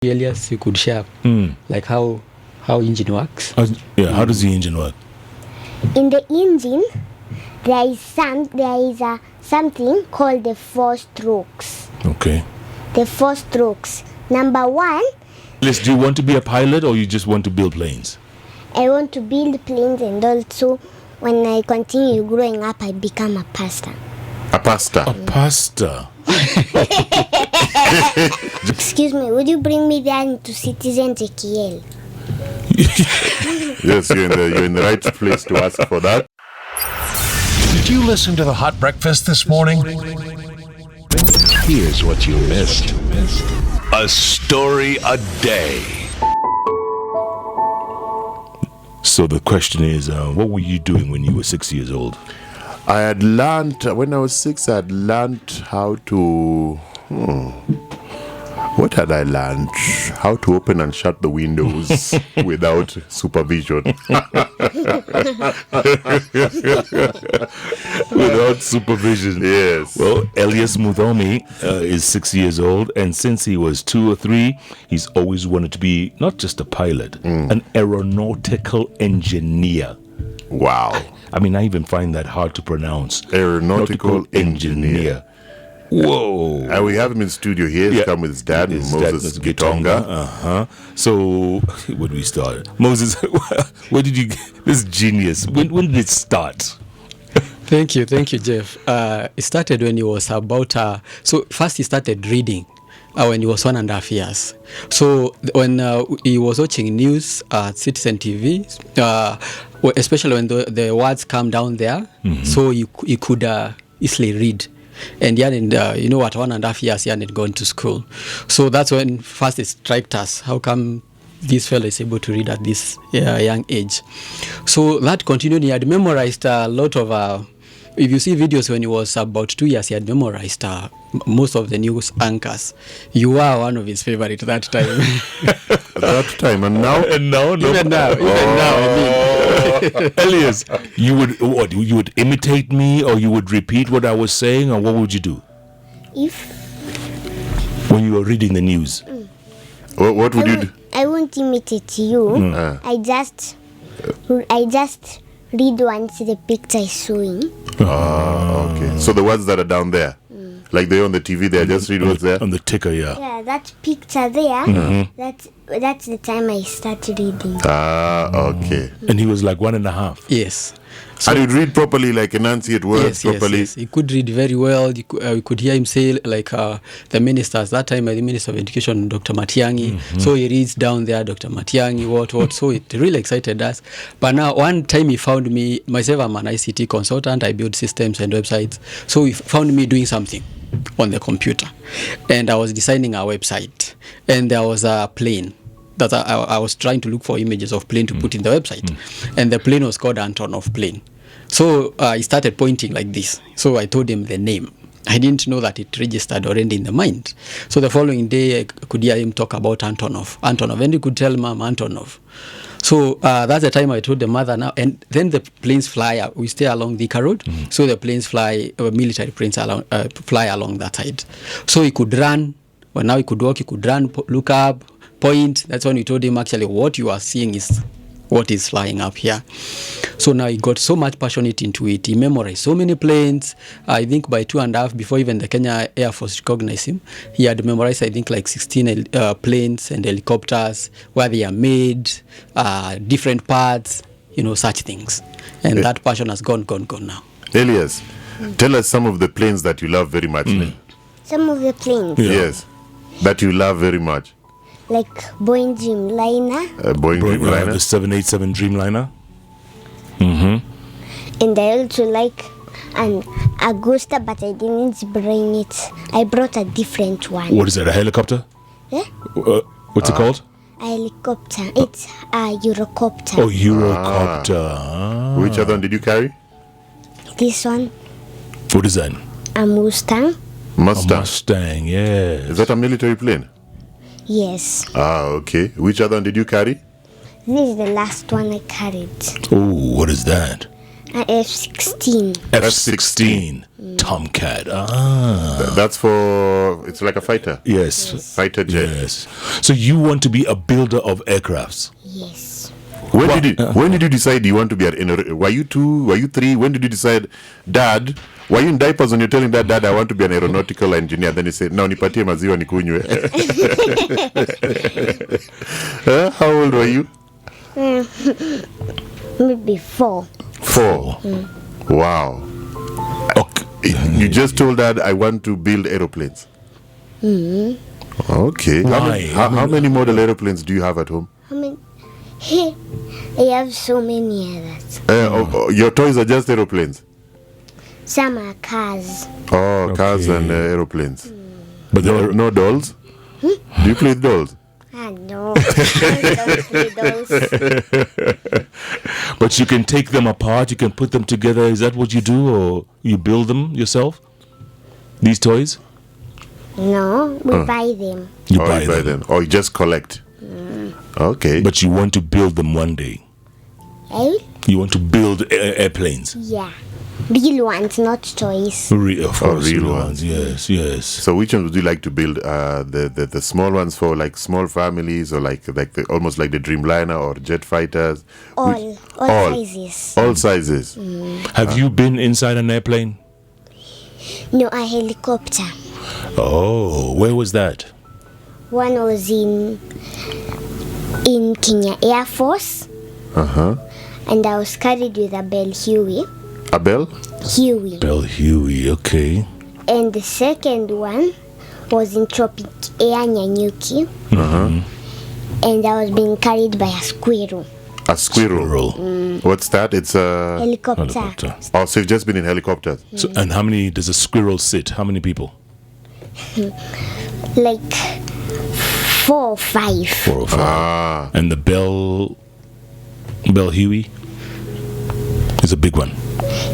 Elias, you could share like how engine works. How does the engine work? In the engine, there is something called the 4 strokes. Okay. The 4 strokes. Number 1. Elias, do you want to be a pilot or you just want to build planes? I want to build planes, and also when I continue growing up, I become a pastor. A pastor? A pastor. Excuse me, would you bring me down to Citizen Ezekiel? Yes, you're in the right place to ask for that. Did you listen to the Hot Breakfast this morning? Here's what you missed. A story a day. So the question is, what were you doing when you were 6 years old? I had learned, when I was 6, I had learned how to... What had I learned? How to open and shut the windows without supervision. Without supervision. Yes. Well, Elias Muthomi is 6 years old, and since he was 2 or 3, he's always wanted to be not just a pilot, an aeronautical engineer. Wow. I mean, I even find that hard to pronounce. Aeronautical engineer. Whoa. And we have him in studio here. He's come with his dad, Moses Gitonga. So, where do we start? Moses, where did you... This genius, when did it start? Thank you, Jeff. It started when he was about... so first he started reading when he was 1.5 years. So when he was watching news at Citizen TV, especially when the words come down there, so he could easily read. And he hadn't, at 1.5 years, he hadn't gone to school. So that's when first it struck us. How come this fellow is able to read at this young age? So that continued. He had memorized a lot of... if you see videos when he was about 2 years, he had memorized most of the news anchors. You were one of his favorite that time. That time, and now? Even now, I mean. Elias, you would imitate me, or you would repeat what I was saying, or what would you do? When you were reading the news? What would you do? I won't imitate you. I just read once the picture is showing. Okay. So the words that are down there, like they're on the TV, they just read what's there? On the ticker, yeah. Yeah, that picture there, that's the time I started reading. Okay. And he was like 1.5. Yes. So, and he'd read properly, like enunciate words properly. Yes. He could read very well. You could hear him say, like the ministers, that time the Minister of Education, Dr. Matiang'i. So he reads down there, Dr. Matiang'i, what. So it really excited us. But now, one time he found me, myself, I'm an ICT consultant. I build systems and websites. So he found me doing something on the computer. And I was designing a website. And there was a plane that I was trying to look for images of plane to put in the website. And the plane was called Antonov plane. So he started pointing like this. So I told him the name. I didn't know that it registered already in the mind. So the following day, I could hear him talk about Antonov. And he could tell Mom Antonov. So that's the time I told the mother now. And then the planes fly. We stay along the Thika Road. So the planes fly, military planes fly along that side. So he could run. Well, now he could walk, he could run, look up, point. That's when we told him, actually, what you are seeing is what is flying up here. So now he got so much passionate into it. He memorized so many planes. I think by 2.5, before even the Kenya Air Force recognized him, he had memorized, I think, like 16 planes and helicopters, where they are made, different parts, such things. And that passion has gone now. Elias, tell us some of the planes that you love very much. Some of the planes? Yeah. Yes, that you love very much. Like Boeing Dreamliner. Boeing Dreamliner. The 787 Dreamliner. And I also like an Augusta, but I didn't bring it. I brought a different one. What is that, a helicopter? Yeah? What's it called? A helicopter. It's a Eurocopter. Oh, Eurocopter. Which other one did you carry? This one. What is that? A Mustang. A Mustang, yes. Is that a military plane? Yes. Okay. Which other one did you carry? This is the last one I carried. Oh, what is that? F-16. F-16 Tomcat. Ah. That's for, it's like a fighter. Yes. Fighter jet. Yes. So you want to be a builder of aircrafts? Yes. When did you decide you want to be were you 2, were you 3? When did you decide, Dad, were you in diapers when you're telling Dad, I want to be an aeronautical engineer? Then he said, no, nipatie maziwa nikunywe. How old were you? Maybe 4. 4. Wow. Okay. You just told Dad, I want to build aeroplanes. Okay. Why? How many model aeroplanes do you have at home? I mean, I have so many others. Your toys are just aeroplanes? Some are cars. Oh, cars Okay. and aeroplanes. But there No dolls? Do you play with dolls? Ah, no. I don't play those. But you can take them apart, you can put them together. Is that what you do, or you build them yourself? These toys? No, we buy them. You Or buy you buy them. them? Or you just collect? Okay. But you want to build them one day. Eh? You want to build airplanes. Yeah. Real ones, not toys. Of course, real ones. Yes, yes. So which ones would you like to build? The small ones for like small families, or like almost like the Dreamliner or jet fighters? All sizes. All sizes. Have you been inside an airplane? No, a helicopter. Oh, where was that? One was in Kenya Air Force, and I was carried with a Bell Huey. A bell? Huey. Bell Huey, okay. And the second one was in Tropic Air Nyanyuki, and I was being carried by a squirrel. A squirrel. What's that? It's a Helicopter. Helicopter. Oh, so you've just been in helicopters. So, and how many does a squirrel sit? How many people? Like 4 or 5. 4 or 5. Ah. And the Bell Huey is a big one.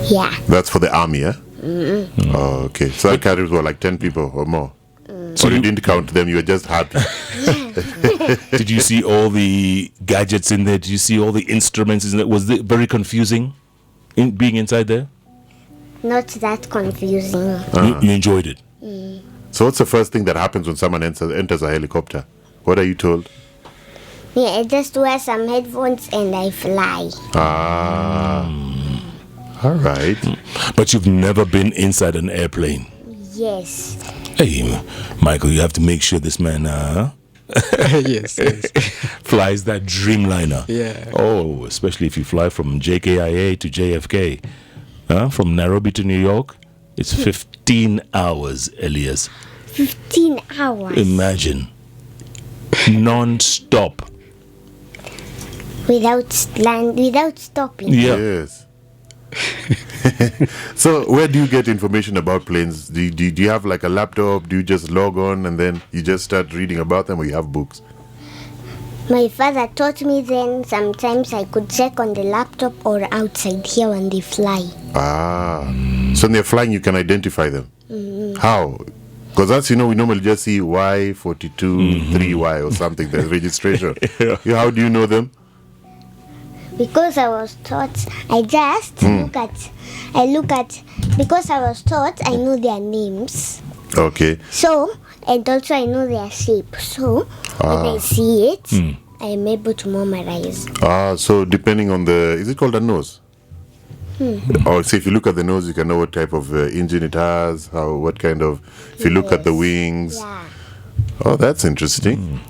Yeah. That's for the army, yeah? Oh, okay. So that carries what, like 10 people or more? So you didn't count them, you were just happy. Did you see all the gadgets in there? Did you see all the instruments in there? Was it very confusing being inside there? Not that confusing. You enjoyed it? So what's the first thing that happens when someone enters a helicopter? What are you told? Yeah, I just wear some headphones and I fly. All right. But you've never been inside an airplane. Yes. Hey, Michael, you have to make sure this man Yes, yes. flies that Dreamliner. Yeah. Oh, especially if you fly from JKIA to JFK. From Nairobi to New York, it's 15 hours, Elias. 15 hours. Imagine. Non-stop. Without stopping. Yeah. Yes. So where do you get information about planes? Do you have like a laptop? Do you just log on and then you just start reading about them, or you have books? My father taught me then. Sometimes I could check on the laptop or outside here when they fly. So when they're flying, you can identify them. How? Because that's, we normally just see Y42 3Y or something, the registration. How do you know them? Because I was taught, I just look at, because I was taught, I know their names. Okay. So, and also I know their shape. So, when I see it, I am able to memorize. So depending on is it called a nose? Or say if you look at the nose, you can know what type of engine it has, what kind of, if you look at the wings. Yeah. Oh, that's interesting.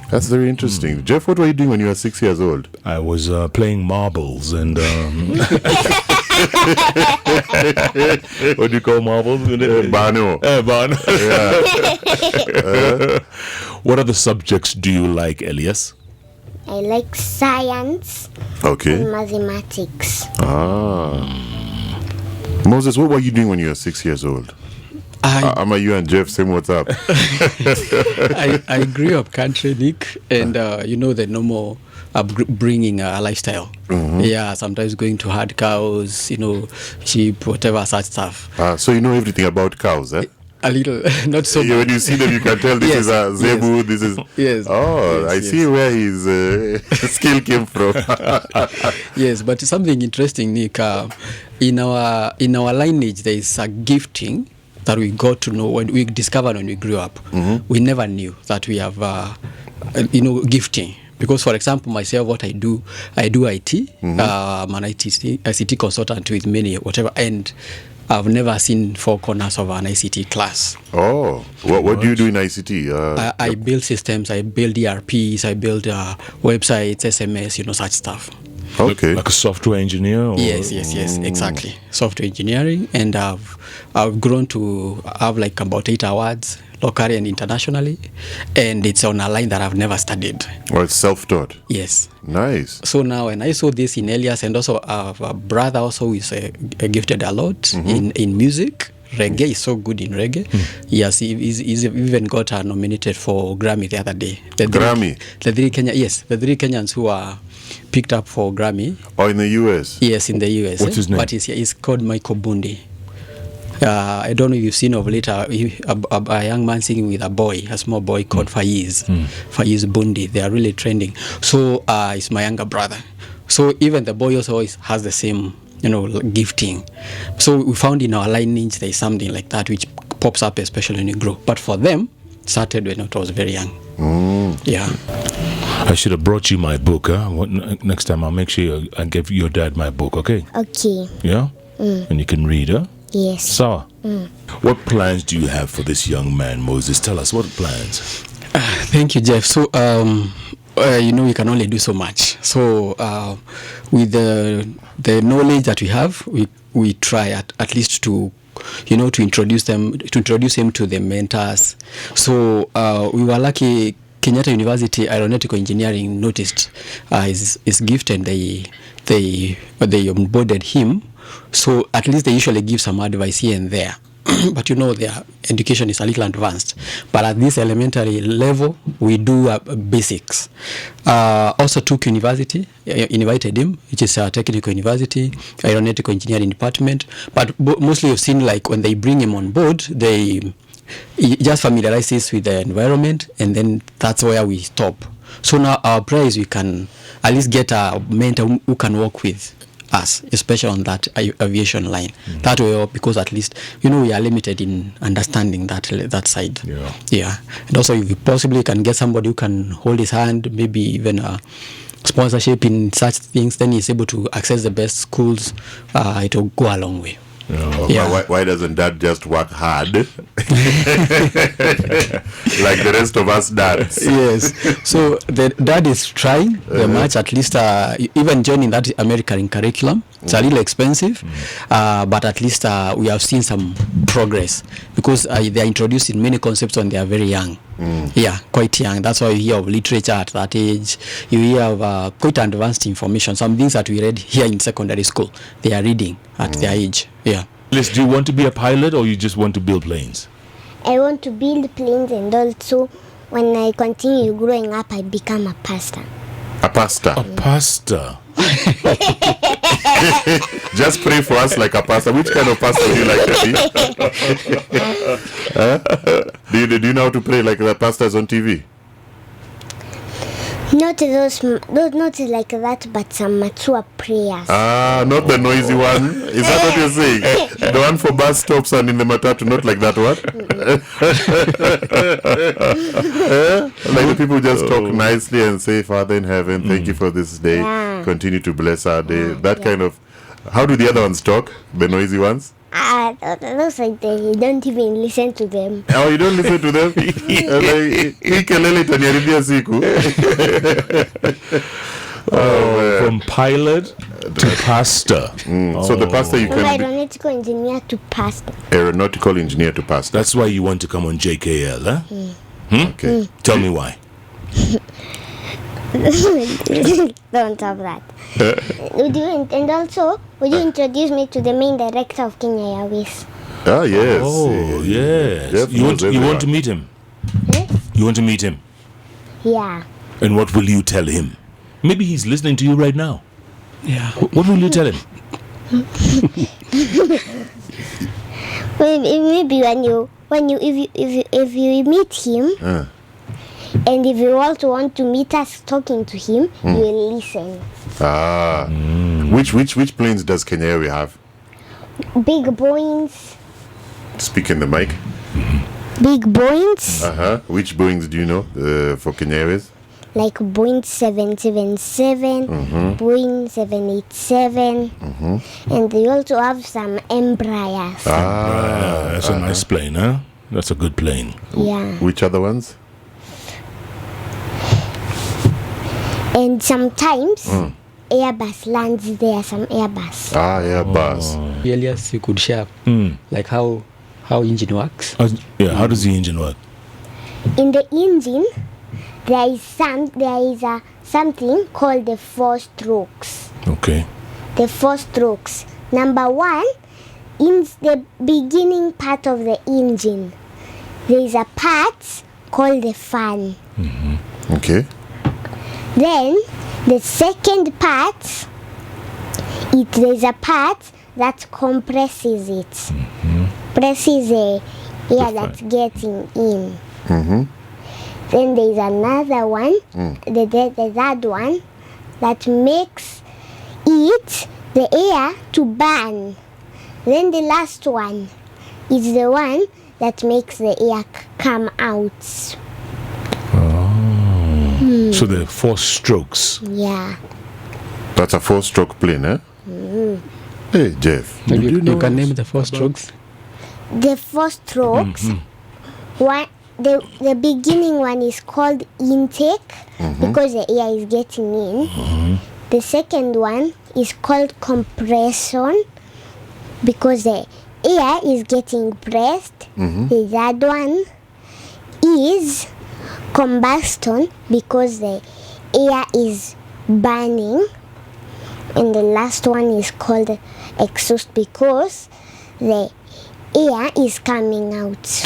That's very interesting. Jeff, what were you doing when you were 6 years old? I was playing marbles and what do you call marbles? Bano. Bano. What other subjects do you like, Elias? I like science Okay. and mathematics. Moses, what were you doing when you were 6 years old? Ama, you and Jeff, same what's up. I grew up country, Nick, and the normal upbringing lifestyle. Yeah, sometimes going to herd cows, sheep, whatever such stuff. So you know everything about cows, eh? A little, not so When much. you see them, you can tell this Yes, is a Zebu. yes. This is Yes. Oh, Yes, I yes. see where his skill came from. Yes, but something interesting, Nick. In our lineage, there is a gifting that we got to know when we discovered when we grew up. We never knew that we have, gifting. Because, for example, myself, what I do IT. I'm an ICT consultant with many whatever, and I've never seen four corners of an ICT class. Oh, what do you do in ICT? I build systems, I build ERPs, I build websites, SMS, such stuff. Okay. Like a software engineer? Or? Yes, exactly. Software engineering, and I've grown to have like about 8 awards locally and internationally, and it's on a line that I've never studied. Well, it's self-taught. Yes. Nice. So now, when I saw this in Elias, and also I have a brother also who is gifted a lot in music. Reggae is so good in reggae. Yes, he's even got nominated for Grammy the other day. Grammy? The three Kenyans who are picked up for Grammy. Oh, in the US? Yes, in the US. What's his name? But he's called Michael Bundi. I don't know if you've seen of late a young man singing with a small boy called Faiz. Faiz Bundi. They are really trending. So it's my younger brother. So even the boy also has the same, gifting. So we found in our lineage there is something like that which pops up, especially when you grow. But for them, started when I was very young. Yeah. I should have brought you my book. Next time I'll make sure I give your dad my book, okay? Okay. Yeah? And you can read, huh? Yes. So, what plans do you have for this young man, Moses? Tell us, what plans? Thank you, Jeff. So, we can only do so much. So, with the knowledge that we have, we try at least to introduce him to the mentors. So, we were lucky. Kenyatta University Aeronautical Engineering noticed his gift, and they onboarded him. So at least they usually give some advice here and there. But their education is a little advanced. But at this elementary level, we do basics. Also Took University invited him, which is a technical university, aeronautical engineering department. But mostly you've seen like when they bring him on board, he just familiarizes with the environment, and then that's where we stop. So now our prayer is we can at least get a mentor who can work with us, especially on that aviation line. That way, because at least we are limited in understanding that side. Yeah. And also, if you possibly can get somebody who can hold his hand, maybe even a sponsorship in such things, then he's able to access the best schools. It will go a long way. Yeah. Why doesn't Dad just work hard like the rest of us dads? Yes. So the dad is trying very much, at least even joining that American curriculum. It's a little expensive, but at least we have seen some progress, because they are introducing many concepts when they are very young. Yeah, quite young. That's why you hear of literature at that age. You hear of quite advanced information. Some things that we read here in secondary school, they are reading at their age. Yeah. Liz, do you want to be a pilot, or you just want to build planes? I want to build planes, and also when I continue growing up, I become a pastor. A pastor. A pastor. Just pray for us like a pastor. Which kind of pastor do you like to be? Do you know how to pray like the pastors on TV? Not those, not like that, but some mature prayers. Not the noisy one. Is that what you're saying? The one for bus stops and in the matatu, not like that one? Like the people just talk nicely and say, Father in heaven, thank you for this day. Yeah. Continue to bless our day. That kind of... How do the other ones talk? The noisy ones? Those like they don't even listen to them. Oh, you don't listen to them? Hii kelele itaniharibia siku. From pilot to pastor. So the pastor you From can be aeronautical engineer to pastor. aeronautical engineer to pastor. That's why you want to come on JKL, huh? Okay. Tell me why. Don't have that. Would you introduce me to the main director of Kenya Airways? Ah, yes. Oh, yes. Jeff You knows want to everyone. meet him? Yes? You want to meet him? Yeah. And what will you tell him? Maybe he's listening to you right now. Yeah. What will you tell him? Maybe if you meet him, and if you also want to meet us talking to him, you will listen. Which planes does Kenya Airways have? Big Boeings. Speak in the mic. Big Boeings. Which Boeings do you know for Kenya Airways? Like Boeing 777, Boeing 787, and they also have some Embraers. That's a nice plane, huh? That's a good plane. Yeah. Which other ones? And sometimes Airbus lands there, some Airbus. Airbus. Elias, you could share like how engine works. How does the engine work? In the engine, there is something called the 4 strokes. Okay. The 4 strokes. Number 1, in the beginning part of the engine, there is a part called the fan. Okay. Then the second part, there is a part that compresses it, presses the air that's getting in. Then there is another one, the third one, that makes the air to burn. Then the last one is the one that makes the air come out. So there are 4 strokes. Yeah. That's a 4-stroke plane, eh? Hey, Jeff. You can name the 4 strokes. The 4 strokes, the beginning one is called intake because the air is getting in. The second one is called compression because the air is getting pressed. The third one is combustion because the air is burning. And the last one is called exhaust because the air is coming out.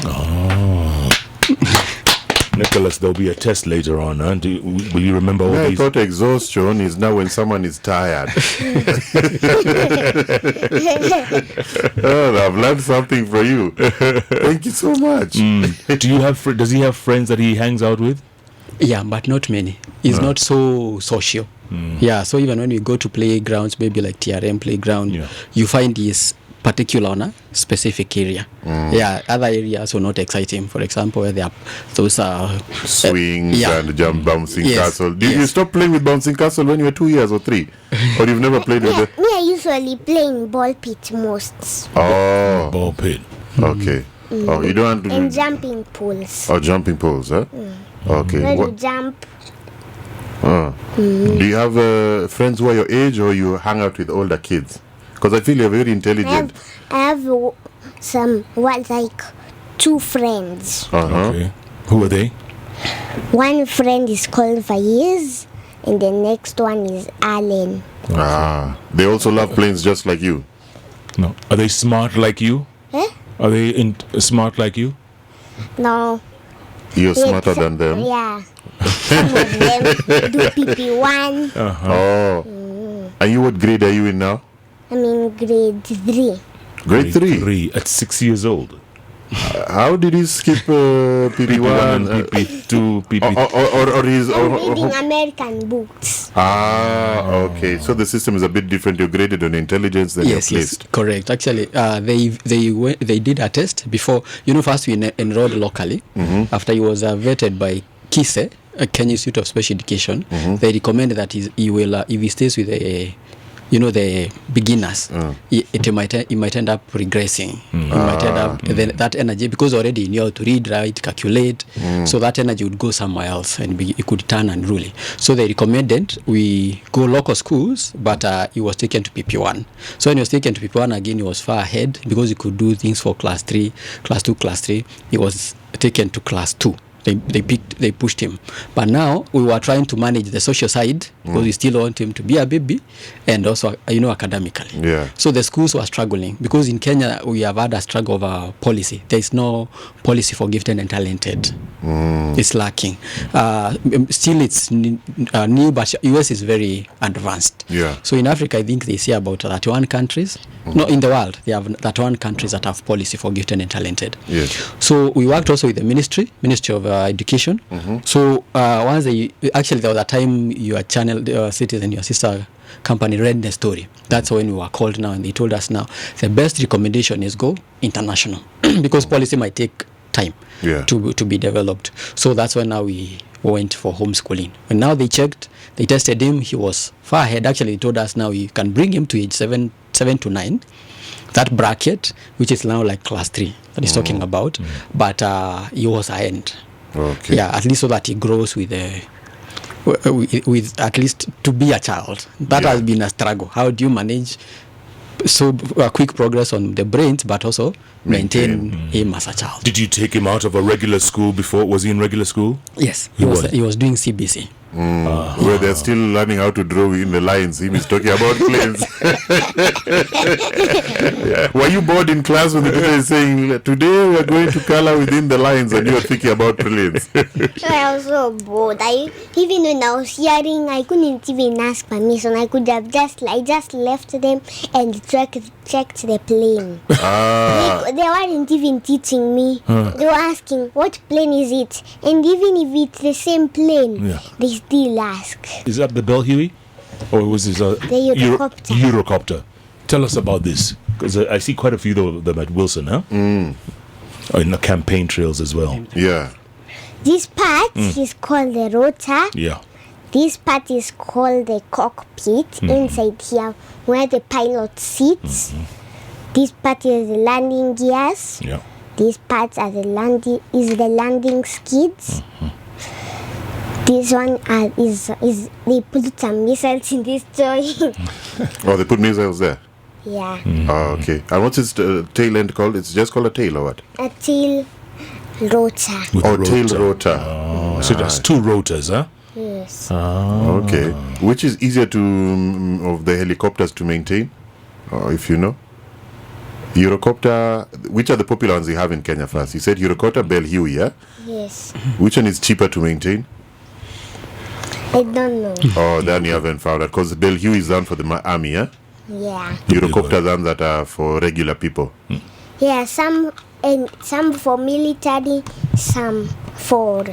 Nicholas, there'll be a test later on. Huh? Will you remember all I these? thought exhaustion is now when someone is tired. I've learned something from you. Thank you so much. Does he have friends that he hangs out with? Yeah, but not many. He's not so social. Yeah, so even when we go to playgrounds, maybe like TRM playground, you find his particular on a specific area. Yeah, other areas will not excite him. For example, where there are those swings and jump bouncing castle. Did you Yes. stop playing with bouncing castle when you were 2 years or 3? Or you've never played with it? Me, I usually play in ball pit most. Oh, Ball pit. okay. Oh, you don't want to And do jumping pools. jumping poles, huh? Okay. Where you What, jump. do you have friends who are your age or you hang out with older kids? Because I feel you're very intelligent. I have like 2 friends. Okay. Who are they? One friend is called Faiz, and the next one is Alan. They also love planes just like you. No. Are they smart like you? Eh? Are they smart like you? No. You're smarter than them. Yeah. Some of them do PP1. And you, what grade are you in now? I'm in grade 3. Grade 3. 3 at 6 years old. How did he skip PP1 and PP2, PP3? or his I'm reading American books. Okay. So the system is a bit different. You're graded on intelligence, then Yes, you're yes, placed. correct. Actually, they did a test before. First we enrolled locally. After he was vetted by KISE, Kenya Institute of Special Education, they recommend that he will, if he stays with the beginners, he might end up regressing. He might end up then that energy, because already he knew how to read, write, calculate. So that energy would go somewhere else and he could turn unruly. So they recommended we go local schools, but he was taken to PP1. So when he was taken to PP1 again, he was far ahead because he could do things for class 3, class 2, class 3. He was taken to class 2. they pushed him. But now we were trying to manage the social side because we still want him to be a baby, and also academically. Yeah. So the schools were struggling because in Kenya we have had a struggle over policy. There is no policy for gifted and talented. It's lacking. Still, it's new, but US is very advanced. Yeah. So in Africa, I think they say about 31 countries. No, in the world, they have 31 countries that have policy for gifted and talented. Yes. So we worked also with the Ministry of Education. So once there was a time your channel, Citizen, your sister company read the story. That's when we were called now, and they told us now the best recommendation is go international because policy might take time to be developed. So that's when now we went for homeschooling. And now they checked, they tested him, he was far ahead. Actually, they told us now you can bring him to age 7 to 9, that bracket, which is now like class 3 that he's talking about, but he was ahead. Okay. Yeah, at least so that he grows with at least to be a child. That has been a struggle. How do you manage quick progress on the brains, but also maintain him as a child? Did you take him out of a regular school before? Was he in regular school? Yes, he was doing CBC. Where they're still learning how to draw in the lines. He was talking about planes. Were you bored in class when the teacher is saying, today we are going to color within the lines, and you are thinking about planes? I was so bored. Even when I was hearing, I couldn't even ask permission. I could have just left them and checked the plane. They weren't even teaching me. They were asking, what plane is it? And even if it's the same plane, they still ask. Is that the Bell Huey? Or was this the Eurocopter? Eurocopter. Tell us about this. Because I see quite a few of them at Wilson, huh? In the campaign trails as well. Yeah. This part is called the rotor. Yeah. This part is called the cockpit. Inside here, where the pilot sits. This part is the landing gears. Yeah. This part are the landing skids. This one is they put some missiles in this toy. Oh, they put missiles there? Yeah. Oh, okay. And what's its tail end called? It's just called a tail or what? A tail rotor. Tail rotor. So that's 2 rotors, huh? Yes. Okay. Which is easier of the helicopters to maintain? If you know? Eurocopter, which are the popular ones you have in Kenya first? You said Eurocopter, Bell Huey, yeah? Yes. Which one is cheaper to maintain? I don't know. Oh, then you haven't found out. Because Bell Huey is done for the army, yeah? Yeah. Eurocopter done that are for regular people. Yeah, some for military, some for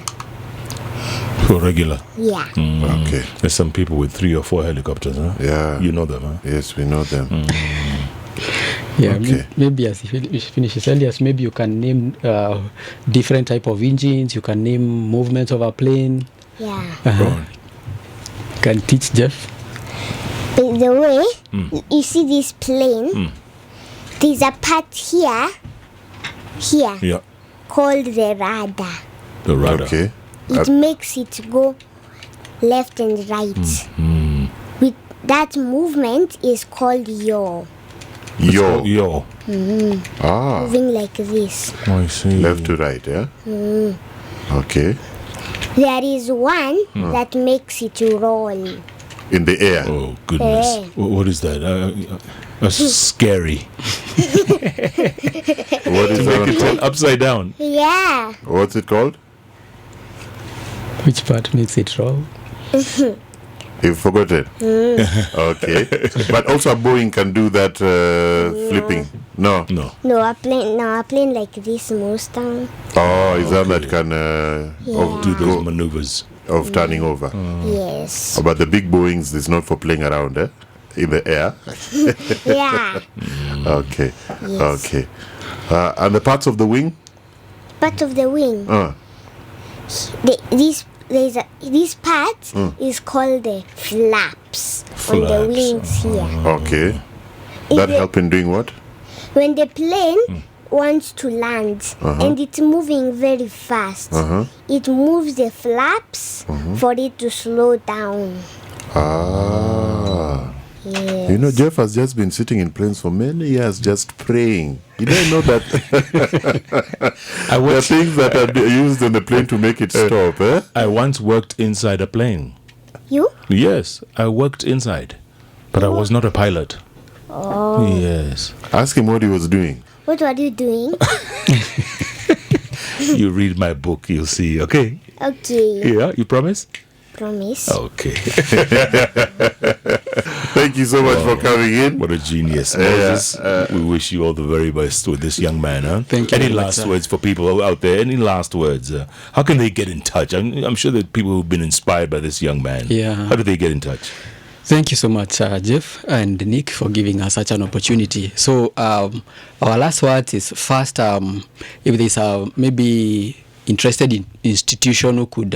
regular. yeah. Okay. There's some people with 3 or 4 helicopters, huh? Yeah. You know them, huh? Yes, we know them. Yeah, Okay. maybe as he finishes, Elias, maybe you can name different type of engines. You can name movements of a plane. Yeah. Can teach Jeff. By the way, you see this plane? There's a part here, Yeah. called the rudder. The rudder. Okay. It makes it go left and right. With that movement is called yaw. Yo. Ah. Moving like this. I see. Left to right, yeah? Okay. There is one that makes it roll. In the air. Oh, goodness. What is that? That's scary. What is that one called? Upside down. Yeah. What's it called? Which part makes it roll? You forgot it? Okay. But also a Boeing can do that flipping. No. No, a plane like this moves down. Oh, is that can Do those maneuvers. of turning over? Yes. But the big Boeings is not for playing around, in the air. Yeah. Okay. Yes. Okay. And the parts of the wing? Part of the wing. This part is called the flaps on the wings here. Okay. That help in doing what? When the plane wants to land and it's moving very fast, it moves the flaps for it to slow down. Ah. Yes. You know, Jeff has just been sitting in planes for many years just praying. You don't know that there are things that are used on the plane to make it stop, eh? I once worked inside a plane. You? Yes, I worked inside, but I was not a pilot. Oh. Yes. Ask him what he was doing. What were you doing? You read my book, you'll see, okay? Okay. Yeah, you promise? Promise. Okay. Thank you so much for coming in. What a genius. Moses, we wish you all the very best with this young man. Huh? Thank you Any very much, last sir. words for people out there? Any last words? How can they get in touch? I'm sure that people who've been inspired by this young man. Yeah. How do they get in touch? Thank you so much, Jeff and Nick, for giving us such an opportunity. So our last word is first, if there's maybe interested in institution who could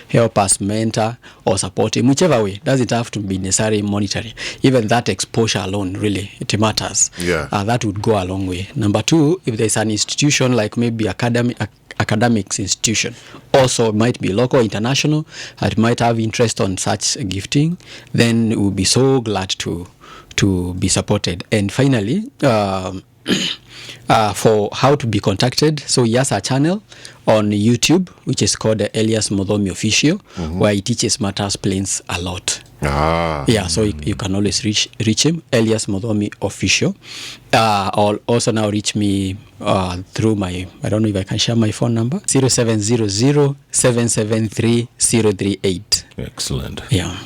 help us mentor or support him, whichever way, doesn't have to be necessarily monetary. Even that exposure alone, really, it matters. Yeah. That would go a long way. Number two, if there's an institution like maybe academics institution, also it might be local, international, it might have interest on such gifting, then we'll be so glad to be supported. And finally, for how to be contacted, so he has a channel on YouTube which is called the Elias Muthomi Official, where he teaches matters planes a lot. Yeah, so you can always reach him, Elias Muthomi Official. Or also now reach me through my, I don't know if I can share my phone number, 0700 773 038. Excellent. Yeah.